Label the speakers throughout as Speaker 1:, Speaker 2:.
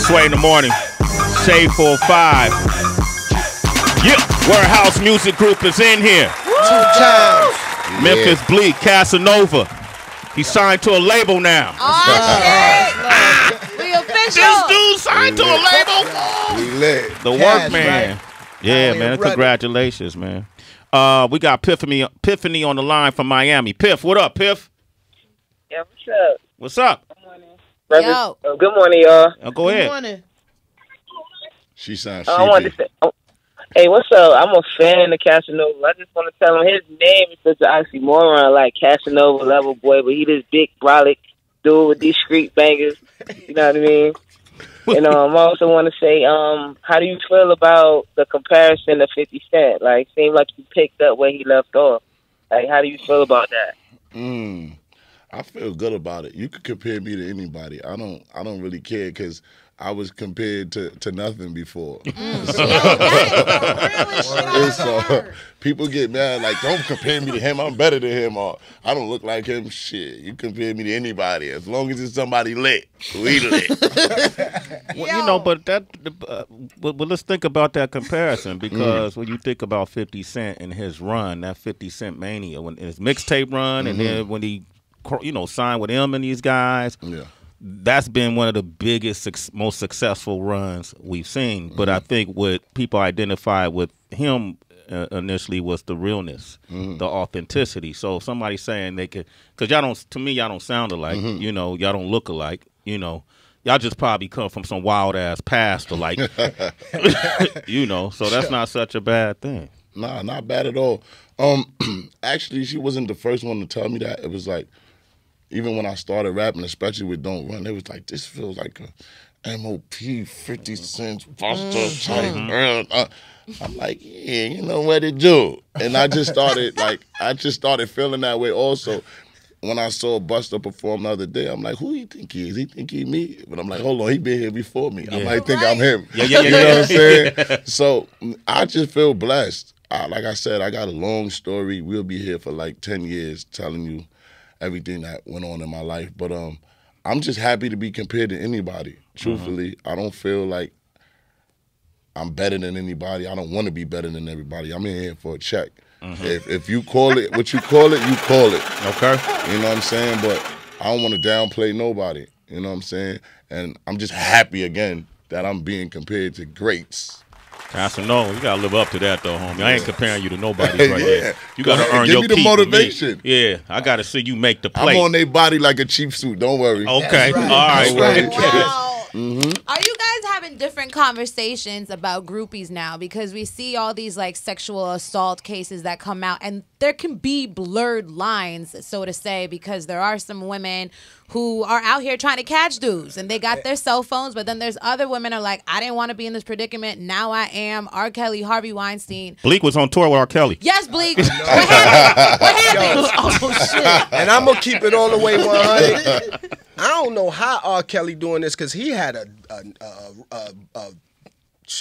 Speaker 1: Sway in the morning. Shade 4-5. Yeah, Warehouse Music Group is in here.
Speaker 2: 2 times.
Speaker 1: Memphis Bleak, Casanova. He signed to a label now.
Speaker 3: Oh, shit. We official.
Speaker 1: This dude signed to a label.
Speaker 2: We lit.
Speaker 1: The Workman. Right. Yeah, man. Congratulations, man. We got Epiphany on the line from Miami. Piff, what up, Piff?
Speaker 4: Yeah, what's up?
Speaker 1: What's up?
Speaker 4: Good morning. Yo. Good morning, y'all.
Speaker 1: Go ahead.
Speaker 3: Good morning.
Speaker 2: She sounds
Speaker 4: I wanted to say, hey, what's up? I'm a fan of Casanova. I just want to tell him his name is such an oxymoron, like Casanova level boy, but he this big brolic dude with these street bangers. You know what I mean? And I also want to say, how do you feel about the comparison to 50 Cent? Like, seemed like you picked up where he left off. Like, how do you feel about that?
Speaker 2: I feel good about it. You could compare me to anybody. I don't really care because I was compared to nothing before. So people get mad like, don't compare me to him. I'm better than him. Or I don't look like him. Shit, you compare me to anybody. As long as it's somebody lit, we lit.
Speaker 1: Well, but let's think about that comparison because when you think about 50 Cent and his run, that 50 Cent mania, when his mixtape run, and then when he, signed with him and these guys.
Speaker 2: Yeah.
Speaker 1: That's been one of the biggest, most successful runs we've seen. But I think what people identified with him initially was the realness, the authenticity. So if somebody's saying they could, because y'all don't sound alike, y'all don't look alike, y'all just probably come from some wild ass past alike, so that's not such a bad thing.
Speaker 2: Nah, not bad at all. Actually, she wasn't the first one to tell me that. It was like, even when I started rapping, especially with Don't Run, it was like, this feels like a MOP, 50 Cent, Buster type. I'm like, yeah, you know what to do. And I just started feeling that way also. When I saw Buster perform the other day, I'm like, who he think he is? He think he me? But I'm like, hold on, he been here before me. I might think I'm him. You know what I'm saying? So I just feel blessed. Like I said, I got a long story. We'll be here for like 10 years telling you everything that went on in my life. But I'm just happy to be compared to anybody. Truthfully, I don't feel like I'm better than anybody. I don't want to be better than everybody. I'm in here for a check. If you call it what you call it, you call it. Okay. You know what I'm saying? But I don't want to downplay nobody. You know what I'm saying? And I'm just happy again that I'm being compared to greats.
Speaker 1: Casanova, you gotta live up to that though, homie. I ain't comparing you to nobody right there. You gotta earn your keep.
Speaker 2: Give me the motivation.
Speaker 1: Yeah, I gotta see you make the play.
Speaker 2: I'm on their body like a cheap suit. Don't worry.
Speaker 1: Okay, all right.
Speaker 3: Wow. Are you guys having different conversations about groupies now? Because we see all these like sexual assault cases that come out, and there can be blurred lines, so to say, because there are some women who are out here trying to catch dudes, and they got their cell phones, but then there's other women are like, I didn't want to be in this predicament. Now I am. R. Kelly, Harvey Weinstein.
Speaker 1: Bleak was on tour with R. Kelly.
Speaker 3: Yes, Bleak. What happened? What happened? Oh, shit.
Speaker 5: And I'm going to keep it all the way 100. I don't know how R. Kelly doing this because he had I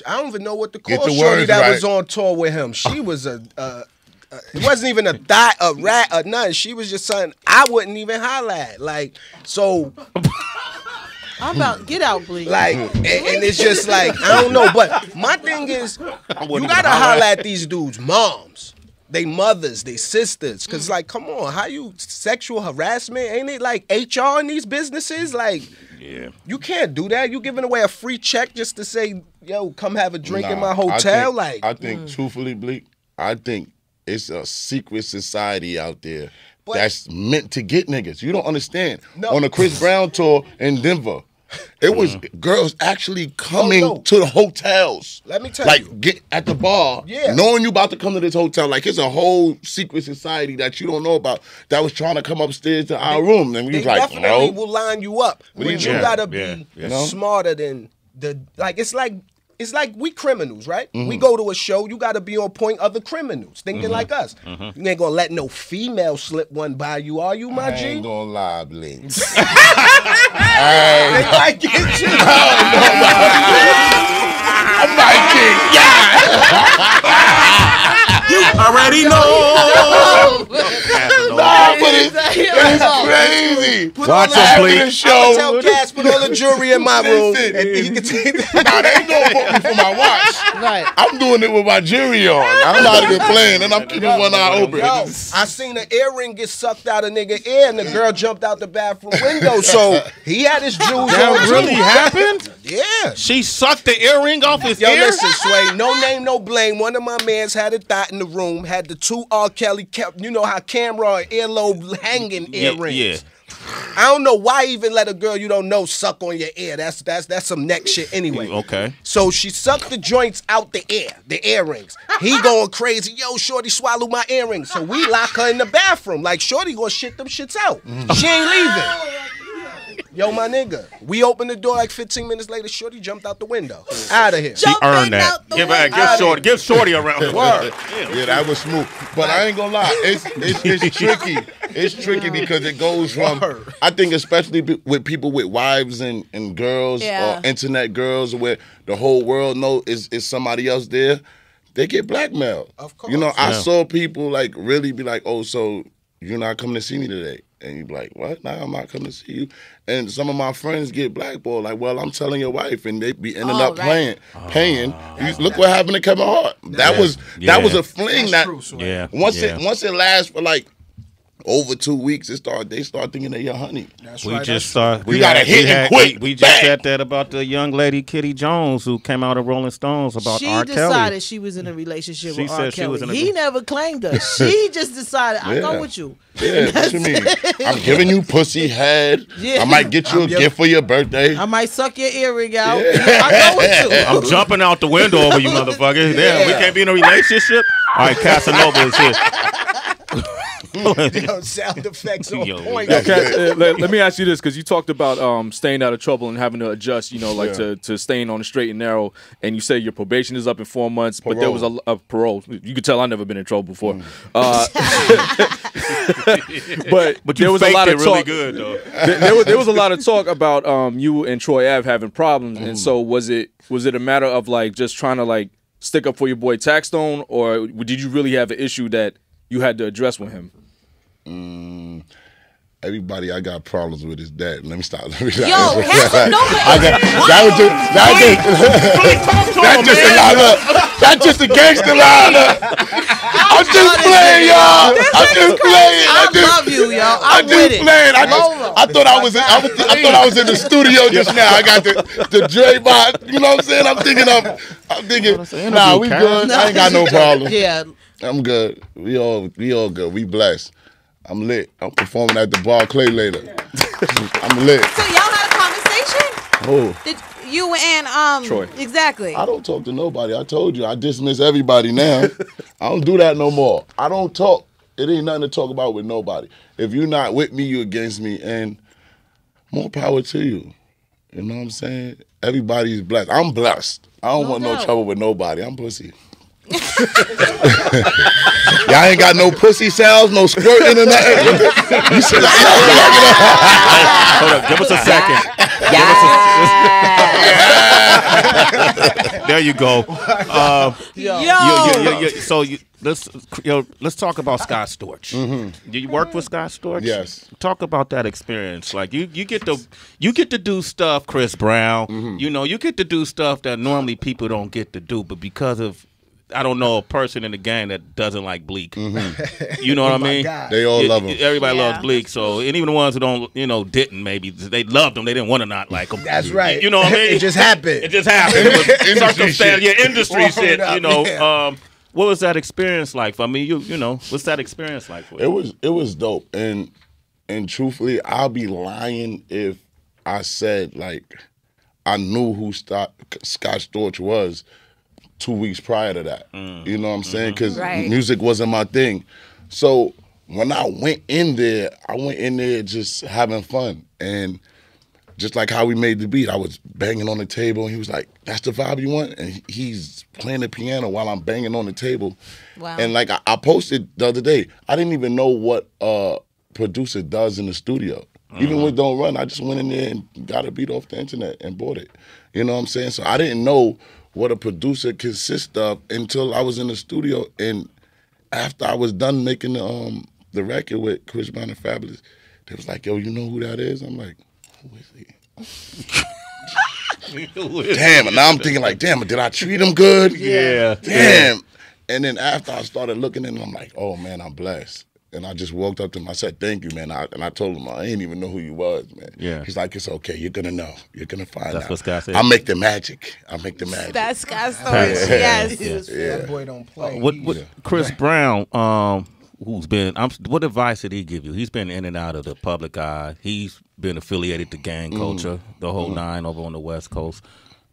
Speaker 5: don't even know what to call shorty that was on tour with him. She was it wasn't even a thot, a rat, or nothing. She was just something I wouldn't even holler at. Like, so.
Speaker 6: I'm about get out, please.
Speaker 5: Like, and it's just like, I don't know. But my thing is, you got to holler at these dudes' moms. They mothers, they sisters. Because, like, come on, how you sexual harassment? Ain't it like HR in these businesses? Like, you can't do that. You giving away a free check just to say, yo, come have a drink in my hotel?
Speaker 2: I think truthfully, Bleak, I think it's a secret society out there that's meant to get niggas. You don't understand. No. On the Chris Brown tour in Denver, it was girls actually coming to the hotels.
Speaker 5: Let me tell you.
Speaker 2: Like, get at the bar, knowing you about to come to this hotel. Like, it's a whole secret society that you don't know about that was trying to come upstairs to our room. And we was like,
Speaker 5: definitely will line you up. But you got to be smarter than the, like, it's like we criminals, right? We go to a show, you got to be on point other criminals, thinking like us. You ain't going to let no female slip one by you, are you, my G?
Speaker 2: I ain't going to lie, Blink.
Speaker 5: They might get you.
Speaker 2: I might get
Speaker 1: You already know.
Speaker 2: Nah, but it's crazy.
Speaker 1: Watch him,
Speaker 2: After
Speaker 1: please.
Speaker 2: the show.
Speaker 5: I'm tell Cass put all the jewelry in my room,
Speaker 2: Listen.
Speaker 5: and he can take that.
Speaker 2: Nah, they ain't gonna book me for my watch.
Speaker 6: Right.
Speaker 2: I'm doing it with my jury on. I'm not even playing, and I'm keeping one eye open.
Speaker 5: Yo, I seen an earring get sucked out of nigga ear, and the girl jumped out the bathroom window. So he had his jewels on.
Speaker 1: That really
Speaker 5: too.
Speaker 1: happened?
Speaker 5: Yeah.
Speaker 1: She sucked the earring off his
Speaker 5: Yo,
Speaker 1: ear?
Speaker 5: listen, Sway, no name, no blame. One of my mans had a thought in the room, had the two R. Kelly, you know how camera or earlobe hanging earrings.
Speaker 1: Yeah.
Speaker 5: I don't know why even let a girl you don't know suck on your ear. That's some neck shit anyway.
Speaker 1: Okay.
Speaker 5: So she sucked the joints out the ear, the earrings. He going crazy. Yo, Shorty swallowed my earrings. So we lock her in the bathroom. Like, Shorty gonna shit them shits out. She ain't leaving. Yo, my nigga. We opened the door like 15 minutes later. Shorty jumped out the window. Out of here.
Speaker 1: She earned that. Give Shorty a round of
Speaker 5: Word.
Speaker 2: Yeah, that was smooth. But I ain't gonna lie, it's tricky. It's tricky because it goes from, I think especially with people with wives and girls or internet girls where the whole world know is somebody else there, they get blackmailed.
Speaker 5: Of course.
Speaker 2: You know, I saw people like really be like, oh, so you're not coming to see me today. And you be like, what? Nah, I'm not coming to see you. And some of my friends get blackballed. Like, well, I'm telling your wife, and they be ending up paying. Look what happened to Kevin Hart. That was a fling.
Speaker 5: That's
Speaker 2: that
Speaker 5: true,
Speaker 2: once it lasts for like over 2 weeks, they start thinking they're your honey.
Speaker 5: That's
Speaker 1: We
Speaker 5: right.
Speaker 1: just saw.
Speaker 2: You gotta hit it quick.
Speaker 1: We just
Speaker 2: Bang.
Speaker 1: said that about the young lady Kitty Jones who came out of Rolling Stones about
Speaker 6: She
Speaker 1: R. Kelly.
Speaker 6: decided she was in a relationship
Speaker 1: She
Speaker 6: with
Speaker 1: said
Speaker 6: R.
Speaker 1: she was
Speaker 6: Kelly.
Speaker 1: in a-
Speaker 6: He never claimed her. She just decided, I go
Speaker 2: Yeah.
Speaker 6: with you.
Speaker 2: Yeah, what you mean? I'm giving you pussy head.
Speaker 6: Yeah.
Speaker 2: I might get you a gift for your birthday.
Speaker 6: I might suck your earring out. I go with you.
Speaker 1: I'm jumping out the window over you motherfuckers. Damn, we can't be in a relationship? All right, Casanova is here.
Speaker 5: Yo, sound effects on
Speaker 1: Yo,
Speaker 5: point.
Speaker 7: Okay, let me ask you this, because you talked about staying out of trouble and having to adjust, like to staying on the straight and narrow. And you say your probation is up in 4 months, but there was a parole. You could tell I've never been in trouble before. But there was a lot of talk.
Speaker 1: Really good though.
Speaker 7: There was a lot of talk about you and Troy Ave having problems, and so was it a matter of like just trying to like stick up for your boy Taxstone, or did you really have an issue that you had to address with him?
Speaker 2: Everybody I got problems with is that. Let me stop.
Speaker 3: Yo, Casanova.
Speaker 2: That's just a gangster line. I'm just playing, y'all. I'm just playing.
Speaker 6: I love you, yo. I'm with it.
Speaker 2: Playing. I thought I was in the studio just now. I got the Dre bot. You know what I'm saying? I'm thinking. Nah, we good. I ain't got no problem.
Speaker 6: Yeah.
Speaker 2: I'm good. We all good. We blessed. I'm lit. I'm performing at the Bar Clay later. I'm lit.
Speaker 3: So y'all had a conversation?
Speaker 2: Oh.
Speaker 3: Did you and
Speaker 7: Troy.
Speaker 3: Exactly.
Speaker 2: I don't talk to nobody. I told you. I dismiss everybody now. I don't do that no more. I don't talk. It ain't nothing to talk about with nobody. If you're not with me, you against me. And more power to you. You know what I'm saying? Everybody's blessed. I'm blessed. I don't want no trouble with nobody. I'm pussy. Y'all ain't got no pussy sounds, no squirting or nothing. You said
Speaker 1: Hold up, give us a second. There you go. So let's talk about Scott Storch.
Speaker 2: Mm-hmm.
Speaker 1: You worked with Scott Storch?
Speaker 2: Yes.
Speaker 1: Talk about that experience. Like you get to do stuff, Chris Brown.
Speaker 2: Mm-hmm.
Speaker 1: You get to do stuff that normally people don't get to do, but because of I don't know a person in the gang that doesn't like Bleak.
Speaker 2: Mm-hmm.
Speaker 1: You know what I mean?
Speaker 5: God.
Speaker 2: They all love him.
Speaker 1: Everybody loves Bleak. So, and even the ones who don't, didn't maybe they loved him. They didn't want to not like him.
Speaker 5: That's right.
Speaker 1: You know what I mean?
Speaker 5: It just happened.
Speaker 1: It just happened. It was
Speaker 2: Industry
Speaker 1: circumstance.
Speaker 2: shit.
Speaker 1: Yeah, industry shit.
Speaker 5: Up,
Speaker 1: You know.
Speaker 5: yeah.
Speaker 1: What was that experience like? I mean, you know, what's that experience like for you?
Speaker 2: It was dope. And truthfully, I'll be lying if I said like I knew who Scott Storch was 2 weeks prior to that. You know what I'm saying? Because music wasn't my thing. So when I went in there just having fun. And just like how we made the beat, I was banging on the table and he was like, that's the vibe you want? And he's playing the piano while I'm banging on the table.
Speaker 3: Wow.
Speaker 2: And like I posted the other day, I didn't even know what a producer does in the studio. Even with Don't Run, I just went in there and got a beat off the internet and bought it. You know what I'm saying? So I didn't know what a producer consists of until I was in the studio. And after I was done making the the record with Chris Brown and Fabulous, they was like, yo, you know who that is? I'm like, who is he? Damn, and now I'm thinking like, damn, did I treat him good?
Speaker 1: Yeah.
Speaker 2: Damn. And then after I started looking at him, I'm like, oh man, I'm blessed. And I just walked up to him. I said, thank you, man. And I told him, I didn't even know who you was, man.
Speaker 1: Yeah.
Speaker 2: He's like, it's okay. You're going to know. You're going to find
Speaker 1: That's
Speaker 2: out.
Speaker 1: what Scott said.
Speaker 2: I'll make the magic. I'll make the magic.
Speaker 3: That's Scott's story. Yes.
Speaker 5: That boy don't play.
Speaker 1: What Chris Brown, who's been, what advice did he give you? He's been in and out of the public eye. He's been affiliated to gang culture, the whole nine over on the West Coast.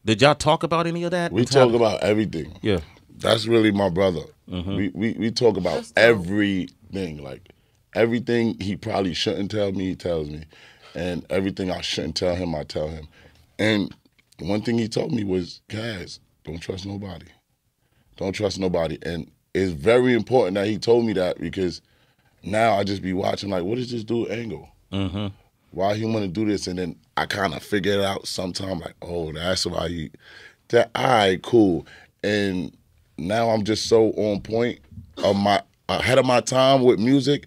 Speaker 1: Did y'all talk about any of that?
Speaker 2: We talk about everything.
Speaker 1: Yeah.
Speaker 2: That's really my brother. We talk about everything. Like, everything he probably shouldn't tell me, he tells me. And everything I shouldn't tell him, I tell him. And one thing he told me was, guys, don't trust nobody. Don't trust nobody. And it's very important that he told me that, because now I just be watching like, what is this dude angle? Why he want to do this? And then I kind of figure it out sometime, like, oh, that's why he, all right, cool. And now I'm just so on point, ahead of my time with music.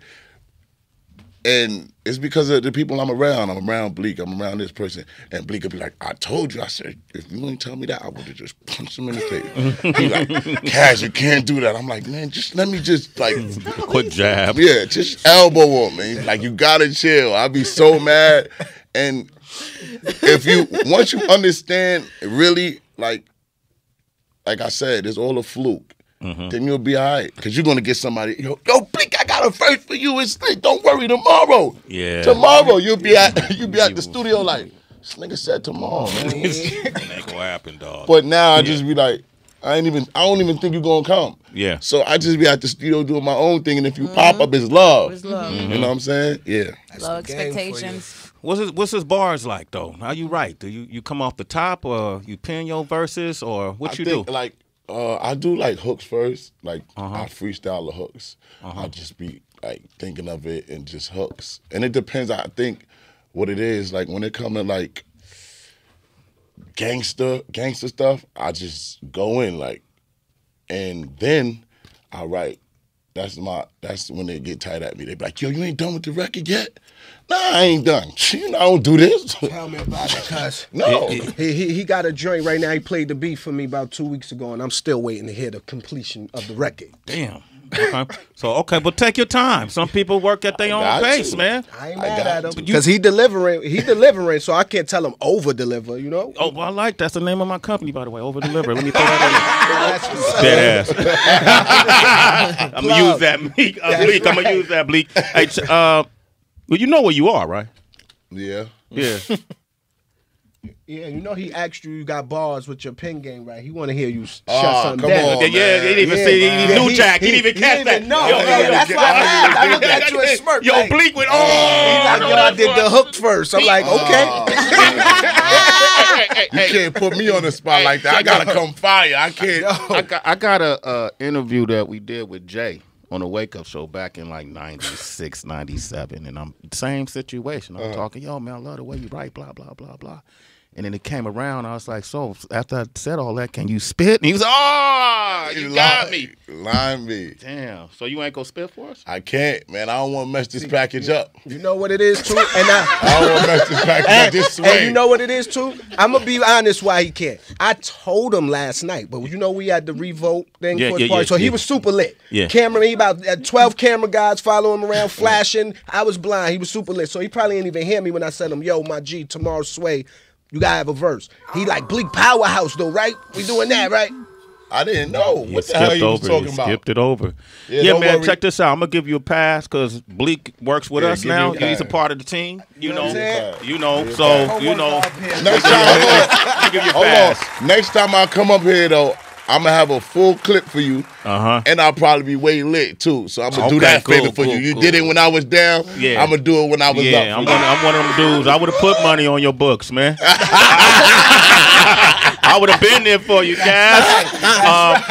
Speaker 2: And it's because of the people I'm around. I'm around Bleak. I'm around this person. And Bleak will be like, I told you. I said, if you didn't tell me that, I would have just punched him in the face. He's like, Cash, you can't do that. I'm like, man, just let me just like.
Speaker 1: Quick jab.
Speaker 2: Yeah, just elbow him, man. Like, you got to chill. I'd be so mad. And once you understand, really, like I said, it's all a fluke. Then you'll be all right. Because you're going to get somebody, yo, Blink, I got a verse for you. Don't worry, tomorrow.
Speaker 1: Yeah.
Speaker 2: Tomorrow, you'll be at the studio like, this nigga said tomorrow, man.
Speaker 1: That ain't gonna happen, dog.
Speaker 2: But now I just be like, I don't even think you're going to come.
Speaker 1: Yeah.
Speaker 2: So I just be at the studio doing my own thing. And if you pop up, it's love.
Speaker 6: It's love.
Speaker 2: You know what I'm saying? Yeah.
Speaker 3: Low expectations.
Speaker 1: What's his bars like though? How you write? Do you come off the top, or you pen your verses, or what you do?
Speaker 2: Like, I do like hooks first. Like, I freestyle the hooks. I just be like thinking of it and just hooks. And it depends, I think, what it is. Like, when it comes to like gangster stuff, I just go in like, and then I write. That's when they get tight at me. They be like, yo, you ain't done with the record yet? Nah, I ain't done. You know, I don't do this.
Speaker 5: Tell me about it, cuz.
Speaker 2: No.
Speaker 5: He got a joint right now. He played the beat for me about 2 weeks ago, and I'm still waiting to hear the completion of the record.
Speaker 1: Damn. Okay, but take your time. Some people work at their own pace, man.
Speaker 5: I ain't mad at him because he delivering, so I can't tell him over deliver. You know?
Speaker 1: Oh, well, that's the name of my company, by the way. Over deliver. Let me throw that in. Dead ass. I'm gonna use that, Bleak. I'm gonna use that, Bleak. Hey, well, you know where you are, right?
Speaker 2: Yeah.
Speaker 1: Yeah.
Speaker 5: Yeah, you know he asked you got bars with your pen game, right? He want to hear you shut something
Speaker 2: come
Speaker 5: down.
Speaker 2: on,
Speaker 1: He didn't even see. He knew Jack. He didn't even catch that.
Speaker 5: No, that's why I looked at you and smirked.
Speaker 1: Yo, Bleak went,
Speaker 5: He's like, yo, I did the hook first. I'm like, okay.
Speaker 2: You can't put me on the spot like that. I gotta come fire. I can't.
Speaker 1: I got a interview that we did with Jay on the Wake Up Show back in like 96, 97. And I'm same situation. I'm talking, yo, man, I love the way you write, blah, blah, blah, blah. And then it came around, I was like, so after I said all that, can you spit? And he was, you got me.
Speaker 2: Line me.
Speaker 1: Damn. So you ain't gonna spit for us?
Speaker 2: I can't, man. I don't want to mess this package up.
Speaker 5: You know what it is, too? And
Speaker 2: I don't want to mess this package up this way.
Speaker 5: And you know what it is, too? I'm going to be honest why he can't. I told him last night, but you know we had the revote thing for his party. So he was super lit.
Speaker 1: Yeah.
Speaker 5: Camera, he about 12 camera guys following him around, flashing. I was blind. He was super lit. So he probably didn't even hear me when I said him, yo, my G, tomorrow Sway, you gotta have a verse. He like Bleak Powerhouse though, right? We doing that, right?
Speaker 2: I didn't know. What the hell you was talking about?
Speaker 1: Skipped it over.
Speaker 2: Yeah,
Speaker 1: man,
Speaker 2: worry.
Speaker 1: check this out. I'm gonna give you a pass because Bleak works with us
Speaker 2: give me
Speaker 1: now.
Speaker 2: a pass.
Speaker 1: He's a part of the team. You know.
Speaker 2: Next
Speaker 1: I'll
Speaker 2: time,
Speaker 1: give you a
Speaker 2: hold
Speaker 1: pass.
Speaker 2: on. Next time I come up here though, I'm gonna have a full clip for you, and I'll probably be way lit too. So I'm gonna do that favor for you. You did it when I was down.
Speaker 1: Yeah.
Speaker 2: I'm gonna do it when I was up.
Speaker 1: Yeah, I'm one of them dudes. I would have put money on your books, man. I would have been there for you, guys.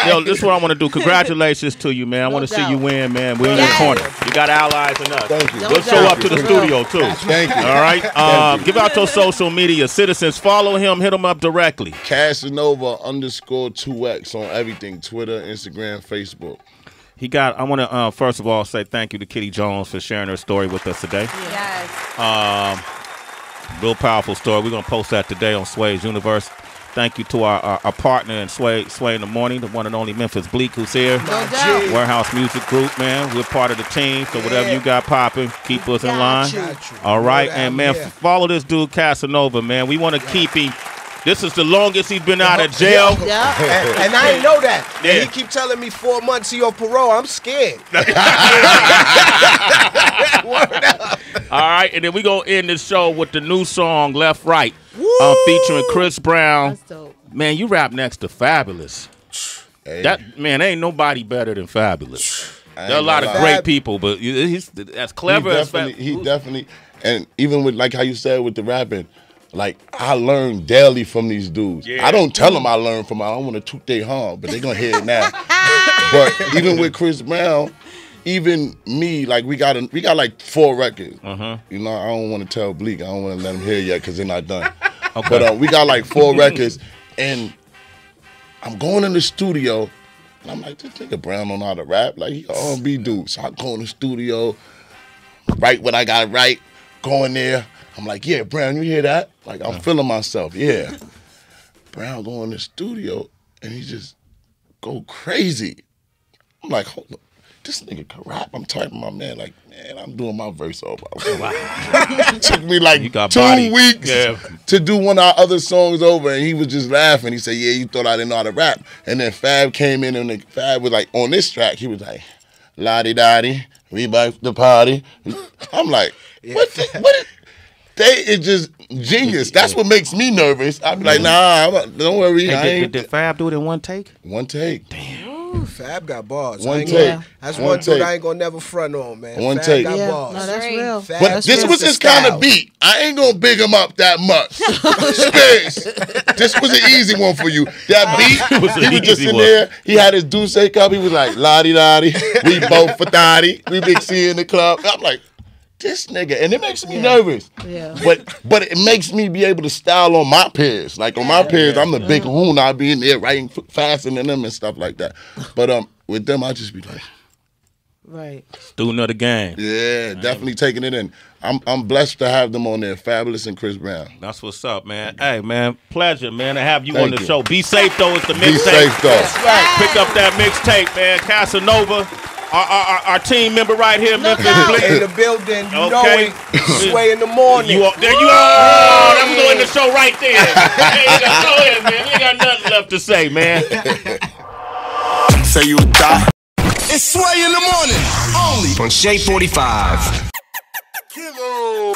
Speaker 1: Yo, this is what I want to do. Congratulations to you, man. I want to see you win, man. We're in your corner. You got allies in us.
Speaker 2: Thank you.
Speaker 1: We'll show up to the studio, too.
Speaker 2: Thank you.
Speaker 1: All right? Give out your social media. Citizens, follow him. Hit him up directly.
Speaker 2: Casanova _2X on everything. Twitter, Instagram, Facebook.
Speaker 1: He got. I want to first of all say thank you to Kitty Jones for sharing her story with us today.
Speaker 3: Yes.
Speaker 1: Real powerful story. We're gonna post that today on Sway's Universe. Thank you to our partner in Sway in the Morning, the one and only Memphis Bleak, who's here.
Speaker 6: No doubt.
Speaker 1: Warehouse Music Group, man. We're part of the team, so whatever you got popping, keep us in line. All right, and man, follow this dude Casanova, man. We want to keep him. This is the longest he's been out of jail.
Speaker 6: Yeah.
Speaker 5: And I didn't know that.
Speaker 1: Yeah.
Speaker 5: And he keep telling me 4 months he on parole. I'm scared. Word up.
Speaker 1: All right, and then we gonna end this show with the new song "Left Right," featuring Chris Brown.
Speaker 3: That's dope.
Speaker 1: Man, you rap next to Fabulous.
Speaker 2: Hey,
Speaker 1: That man ain't nobody better than Fabulous.
Speaker 2: I
Speaker 1: There are a
Speaker 2: ain't
Speaker 1: lot of
Speaker 2: gonna lie.
Speaker 1: great people, but he's as clever as
Speaker 2: He definitely, and even with like how you said with the rapping, like I learn daily from these dudes.
Speaker 1: Yeah.
Speaker 2: I don't tell them I learn from. I don't want to toot their horn, but they gonna hear it now. But even with Chris Brown, even me, like we got like 4 records. You know, I don't want to tell Bleak. I don't want to let him hear yet because they're not done.
Speaker 1: Okay.
Speaker 2: But we got like 4 records, and I'm going in the studio, and I'm like, this nigga Brown don't know how to rap. Like, he an R&B dude. So I go in the studio, write what I got to write, go in there. I'm like, yeah, Brown, you hear that? Like, I'm feeling myself, yeah. Brown go in the studio, and he just go crazy. I'm like, hold up. This nigga can rap. I'm typing my man, like, man, I'm doing my verse over. It took me like
Speaker 1: You got
Speaker 2: 2
Speaker 1: body.
Speaker 2: weeks
Speaker 1: Yeah.
Speaker 2: to do one of our other songs over, and he was just laughing. He said, yeah, you thought I didn't know how to rap. And then Fab came in, and Fab was like, on this track, he was like, la-di-da-di, we back the party. I'm like, what? It's just genius. That's what makes me nervous. I'm like, nah, don't worry. I
Speaker 1: Hey,
Speaker 2: ain't.
Speaker 1: did Fab do it in one take?
Speaker 2: One take.
Speaker 5: Fab got bars.
Speaker 2: One
Speaker 5: I ain't
Speaker 2: take.
Speaker 5: gonna- That's
Speaker 2: One
Speaker 5: one dude
Speaker 2: take.
Speaker 5: I ain't gonna never front on, man.
Speaker 2: One
Speaker 5: Fab
Speaker 2: take.
Speaker 5: got
Speaker 6: Yeah.
Speaker 5: bars.
Speaker 6: No, that's
Speaker 3: Right.
Speaker 6: real.
Speaker 5: Fab-
Speaker 2: But
Speaker 5: That's
Speaker 2: this
Speaker 5: just
Speaker 2: was
Speaker 5: the
Speaker 2: his kind
Speaker 5: style.
Speaker 2: of beat. I ain't gonna big him up that much. Space. This was an easy one for you. That beat,
Speaker 1: was an
Speaker 2: he was just
Speaker 1: easy
Speaker 2: in
Speaker 1: one.
Speaker 2: there. He had his Douce cup. He was like, la-di-da-di. We both for thotty. We big C in the club. I'm like, this nigga. And it makes me nervous.
Speaker 6: Yeah.
Speaker 2: But it makes me be able to style on my peers. Like on my peers, I'm the big hoon. I'll be in there writing faster than them and stuff like that. But with them, I just be like,
Speaker 6: Right.
Speaker 1: Student of the game.
Speaker 2: yeah, definitely taking it in. I'm blessed to have them on there, Fabulous and Chris Brown.
Speaker 1: That's what's up, man. Hey, man, pleasure, man, to have you
Speaker 2: Thank
Speaker 1: on the
Speaker 2: you.
Speaker 1: show. Be safe, though. It's the
Speaker 2: Be
Speaker 1: mixtape.
Speaker 2: safe, though.
Speaker 1: Pick up that mixtape, man. Casanova, our team member right here, Memphis
Speaker 3: doubt.
Speaker 1: Bleak.
Speaker 5: In the building, you know
Speaker 1: Okay.
Speaker 5: it. Sway in the morning.
Speaker 1: You are, there you are. That was going to show right there. Hey, go ahead, man. You ain't got nothing left to say, man.
Speaker 8: Say you die. It's Sway in the Morning, only on Shea 45.
Speaker 2: Kiddo.